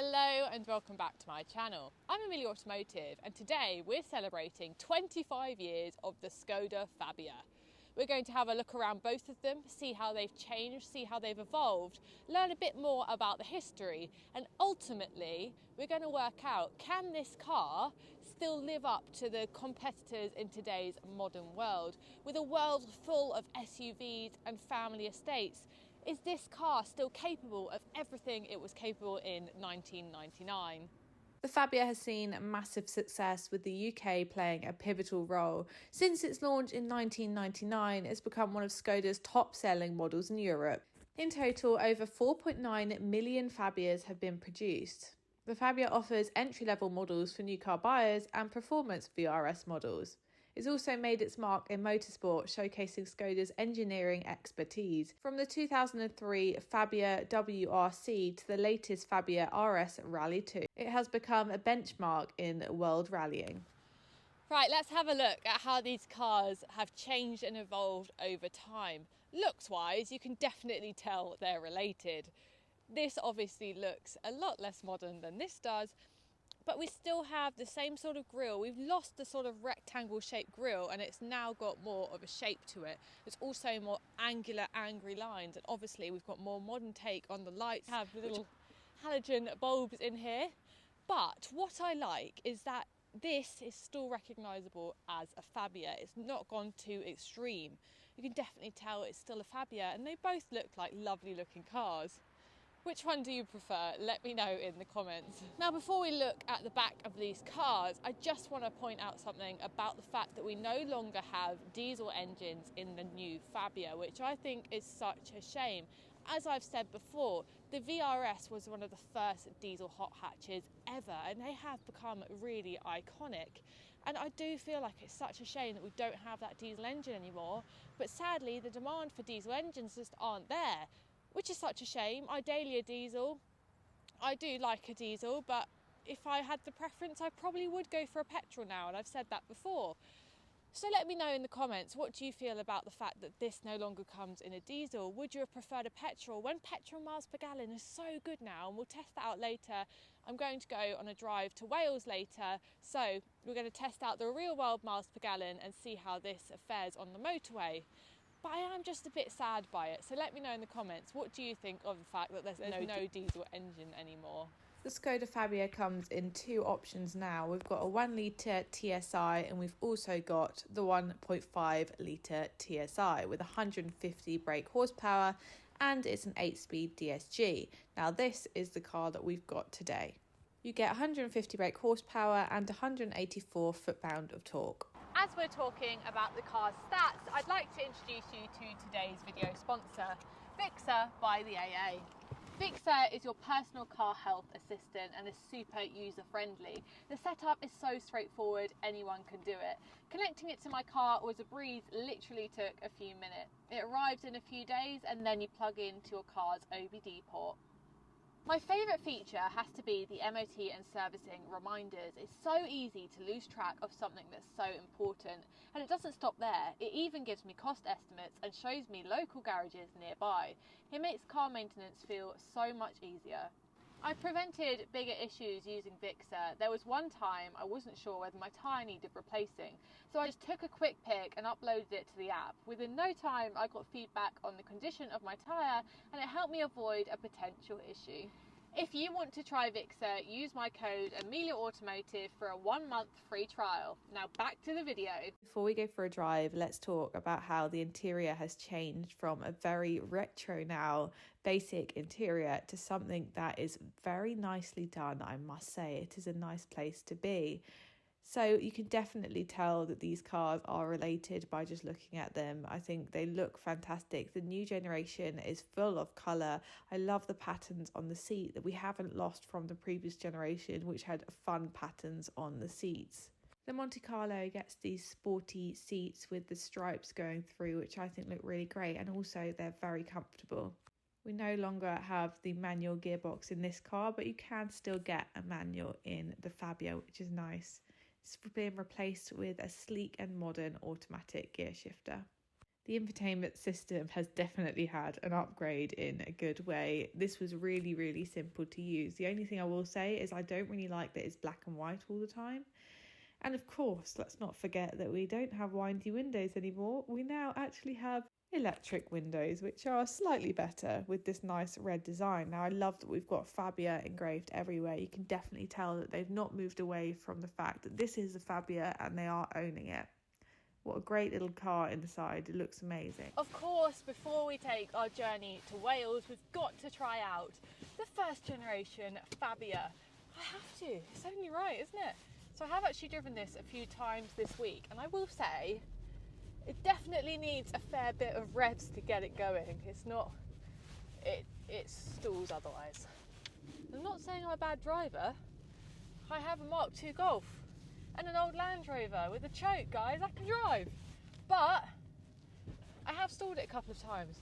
Hello and welcome back to my channel. I'm Amelia Automotive and today we're celebrating 25 years of the Skoda Fabia. We're going to have a look around both of them, see how they've changed, see how they've evolved, learn a bit more about the history, and ultimately we're going to work out, can this car still live up to the competitors in today's modern world? With a world full of SUVs and family estates, is this car still capable of everything it was capable in 1999? The Fabia has seen massive success, with the UK playing a pivotal role. Since its launch in 1999, it's become one of Skoda's top-selling models in Europe. In total, over 4.9 million Fabias have been produced. The Fabia offers entry-level models for new car buyers and performance VRS models. It's also made its mark in motorsport, showcasing Skoda's engineering expertise. From the 2003 Fabia WRC to the latest Fabia RS Rally 2, it has become a benchmark in world rallying. Right, let's have a look at how these cars have changed and evolved over time. Looks-wise, you can definitely tell they're related. This obviously looks a lot less modern than this does, but we still have the same sort of grille. We've lost the sort of rectangle shaped grille and it's now got more of a shape to it. There's also more angular, angry lines, and obviously we've got more modern take on the lights. We have little halogen bulbs in here. But what I like is that this is still recognisable as a Fabia. It's not gone too extreme. You can definitely tell it's still a Fabia, and they both look like lovely looking cars. Which one do you prefer? Let me know in the comments. Now, before we look at the back of these cars, I just want to point out something about the fact that we no longer have diesel engines in the new Fabia, which I think is such a shame. As I've said before, the VRS was one of the first diesel hot hatches ever, and they have become really iconic. And I do feel like it's such a shame that we don't have that diesel engine anymore, but sadly the demand for diesel engines just aren't there, which is such a shame. Ideally a diesel. I do like a diesel, but if I had the preference, I probably would go for a petrol now, and I've said that before. So let me know in the comments, what do you feel about the fact that this no longer comes in a diesel? Would you have preferred a petrol when petrol miles per gallon is so good now? And we'll test that out later. I'm going to go on a drive to Wales later, so we're going to test out the real world miles per gallon and see how this fares on the motorway. But I am just a bit sad by it, so let me know in the comments, what do you think of the fact that there's no diesel engine anymore? The Skoda Fabia comes in two options now. We've got a 1 litre TSI and we've also got the 1.5 litre TSI with 150 brake horsepower, and it's an 8-speed DSG. Now this is the car that we've got today. You get 150 brake horsepower and 184 foot-pound of torque. As we're talking about the car's stats, I'd like to introduce you to today's video sponsor, Vixa by the AA. Vixa is your personal car health assistant and is super user-friendly. The setup is so straightforward, anyone can do it. Connecting it to my car was a breeze, literally took a few minutes. It arrives in a few days and then you plug into your car's OBD port. My favourite feature has to be the MOT and servicing reminders. It's so easy to lose track of something that's so important, and it doesn't stop there. It even gives me cost estimates and shows me local garages nearby. It makes car maintenance feel so much easier. I've prevented bigger issues using Vixa. There was one time I wasn't sure whether my tyre needed replacing, so I just took a quick pic and uploaded it to the app. Within no time I got feedback on the condition of my tyre, and it helped me avoid a potential issue. If you want to try Vixa, use my code AMELIAAUTOMOTIVE for a 1-month free trial. Now back to the video. Before we go for a drive, let's talk about how the interior has changed from a very retro now basic interior to something that is very nicely done. I must say, it is a nice place to be. So you can definitely tell that these cars are related by just looking at them. I think they look fantastic. The new generation is full of colour. I love the patterns on the seat that we haven't lost from the previous generation, which had fun patterns on the seats. The Monte Carlo gets these sporty seats with the stripes going through, which I think look really great, and also they're very comfortable. We no longer have the manual gearbox in this car, but you can still get a manual in the Fabia, which is nice. It's being replaced with a sleek and modern automatic gear shifter. The infotainment system has definitely had an upgrade in a good way. This was really, really simple to use. The only thing I will say is I don't really like that it's black and white all the time. And of course, let's not forget that we don't have windy windows anymore. We now actually have electric windows, which are slightly better with this nice red design. Now, I love that we've got Fabia engraved everywhere. You can definitely tell that they've not moved away from the fact that this is a Fabia and they are owning it. What a great little car inside. It looks amazing. Of course, before we take our journey to Wales, we've got to try out the first generation Fabia. I have to. It's only right, isn't it? So I have actually driven this a few times this week, and I will say it definitely needs a fair bit of revs to get it going. It's not, it stalls otherwise. I'm not saying I'm a bad driver. I have a Mark II Golf and an old Land Rover with a choke, guys. I can drive, but I have stalled it a couple of times.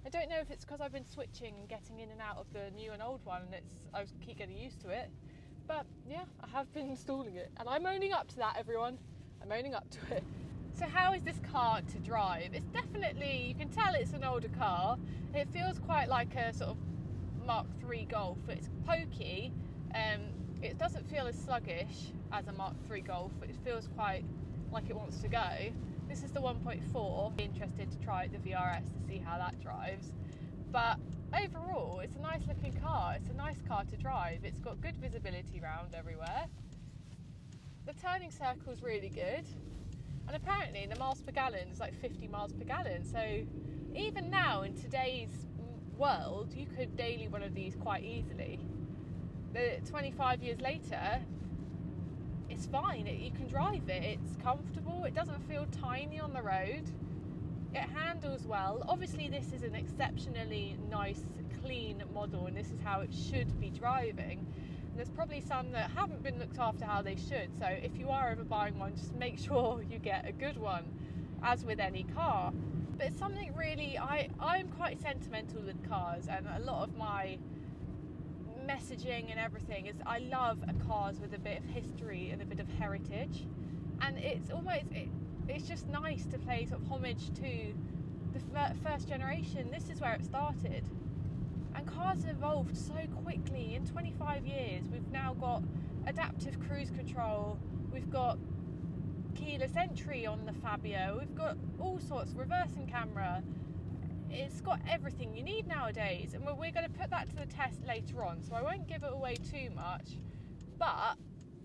I don't know if it's because I've been switching and getting in and out of the new and old one, and I keep getting used to it. But yeah, I have been installing it, and I'm owning up to that, everyone. I'm owning up to it. So how is this car to drive? It's definitely, you can tell it's an older car. It feels quite like a sort of Mark III Golf. It's pokey. It doesn't feel as sluggish as a Mark III Golf. It feels quite like it wants to go. This is the 1.4. I'm interested to try the VRS to see how that drives. But overall, it's a nice looking car. It's a nice car to drive. It's got good visibility around everywhere. The turning circle's really good. And apparently the miles per gallon is like 50 miles per gallon. So even now in today's world, you could daily one of these quite easily. 25 years later, it's fine. You can drive it. It's comfortable. It doesn't feel tiny on the road. It handles well. Obviously this is an exceptionally nice, clean model, and this is how it should be driving. And there's probably some that haven't been looked after how they should. So if you are ever buying one, just make sure you get a good one, as with any car. But it's something really, I'm quite sentimental with cars, and a lot of my messaging and everything is I love cars with a bit of history and a bit of heritage. And it's almost, it's just nice to pay sort of homage to the first generation. This is where it started. And cars have evolved so quickly. In 25 years, we've now got adaptive cruise control, we've got keyless entry on the Fabia, we've got all sorts, reversing camera. It's got everything you need nowadays, and we're going to put that to the test later on, so I won't give it away too much. But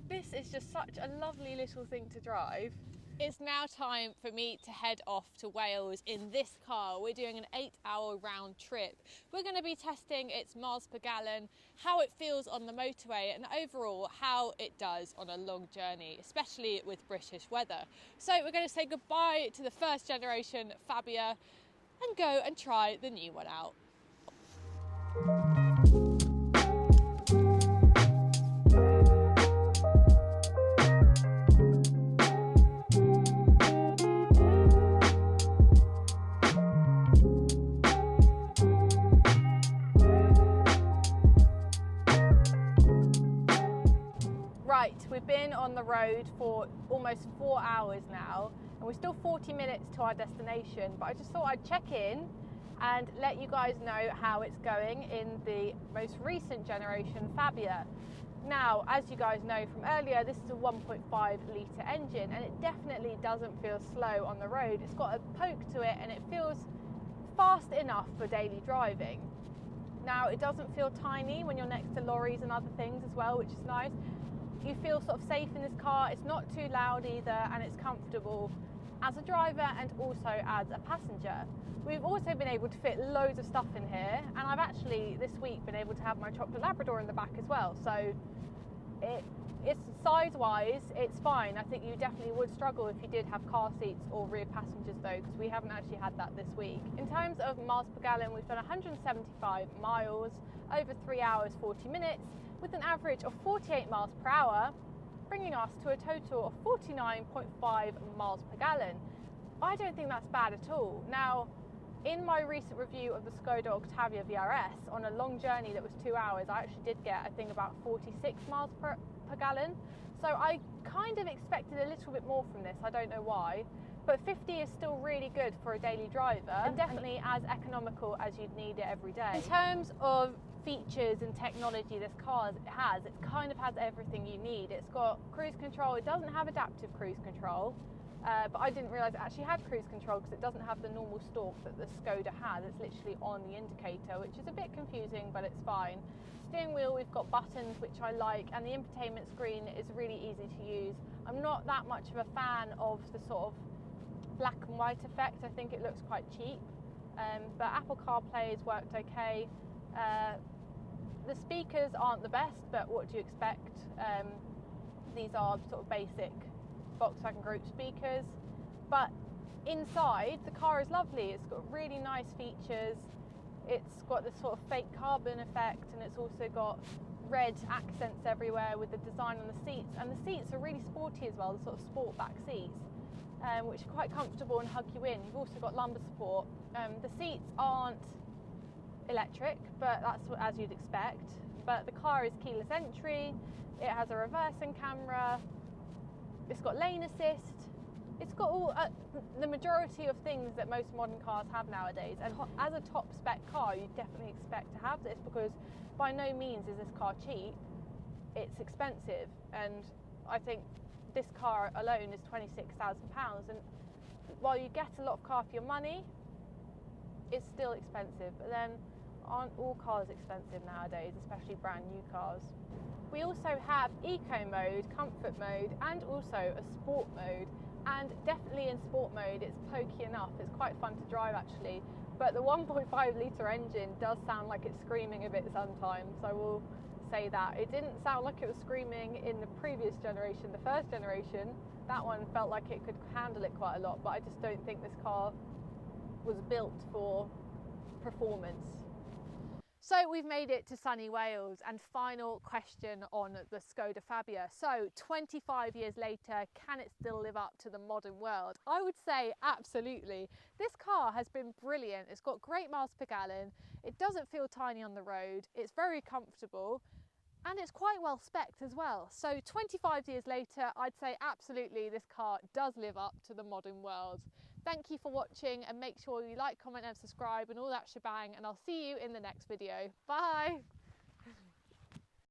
this is just such a lovely little thing to drive. It's now time for me to head off to Wales in this car. We're doing an 8-hour round trip. We're going to be testing its miles per gallon, how it feels on the motorway, and overall how it does on a long journey, especially with British weather. So we're going to say goodbye to the first generation Fabia and go and try the new one out. Right, we've been on the road for almost 4 hours now, and we're still 40 minutes to our destination, but I just thought I'd check in and let you guys know how it's going in the most recent generation Fabia. Now, as you guys know from earlier, this is a 1.5 litre engine, and it definitely doesn't feel slow on the road. It's got a poke to it, and it feels fast enough for daily driving. Now, it doesn't feel tiny when you're next to lorries and other things as well, which is nice. You feel sort of safe in this car. It's not too loud either, and it's comfortable as a driver and also as a passenger. We've also been able to fit loads of stuff in here, and I've actually this week been able to have my chocolate Labrador in the back as well. So it's size-wise, it's fine. I think you definitely would struggle if you did have car seats or rear passengers though, because we haven't actually had that this week. In terms of miles per gallon, we've done 175 miles over 3 hours 40 minutes with an average of 48 miles per hour, bringing us to a total of 49.5 miles per gallon. I don't think that's bad at all. Now, in my recent review of the Skoda Octavia VRS on a long journey that was 2 hours, I actually did get, I think, about 46 miles per gallon. So I kind of expected a little bit more from this. I don't know why. but 50 is still really good for a daily driver and definitely as economical as you'd need it every day. In terms of features and technology this car has, it kind of has everything you need. It's got cruise control. It doesn't have adaptive cruise control, but I didn't realise it actually had cruise control because it doesn't have the normal stalk that the Skoda has. It's literally on the indicator, which is a bit confusing, but it's fine. Steering wheel, we've got buttons, which I like, and the infotainment screen is really easy to use. I'm not that much of a fan of the sort of black and white effect. I think it looks quite cheap, but Apple CarPlay has worked okay. The speakers aren't the best, but what do you expect? These are sort of basic Volkswagen Group speakers, but inside the car is lovely. It's got really nice features. It's got this sort of fake carbon effect, and it's also got red accents everywhere with the design on the seats, and the seats are really sporty as well, the sort of sport back seats, which are quite comfortable and hug you in. You've also got lumbar support. The seats aren't electric, but that's as you'd expect. But the car is keyless entry, it has a reversing camera, it's got lane assist, it's got all the majority of things that most modern cars have nowadays. And as a top spec car, you definitely expect to have this, because by no means is this car cheap. It's expensive, and I think this car alone is £26,000, and while you get a lot of car for your money, it's still expensive. But then aren't all cars expensive nowadays, especially brand new cars? We also have eco mode, comfort mode, and also a sport mode. And definitely in sport mode, it's pokey enough. It's quite fun to drive actually. But the 1.5 litre engine does sound like it's screaming a bit sometimes. I will say that. It didn't sound like it was screaming in the previous generation, the first generation. That one felt like it could handle it quite a lot, but I just don't think this car was built for performance. So we've made it to sunny Wales, and final question on the Skoda Fabia. So 25 years later, can it still live up to the modern world? I would say absolutely. This car has been brilliant. It's got great miles per gallon. It doesn't feel tiny on the road. It's very comfortable, and it's quite well spec'd as well. So 25 years later, I'd say absolutely this car does live up to the modern world. Thank you for watching, and make sure you like, comment and subscribe and all that shebang, and I'll see you in the next video. Bye!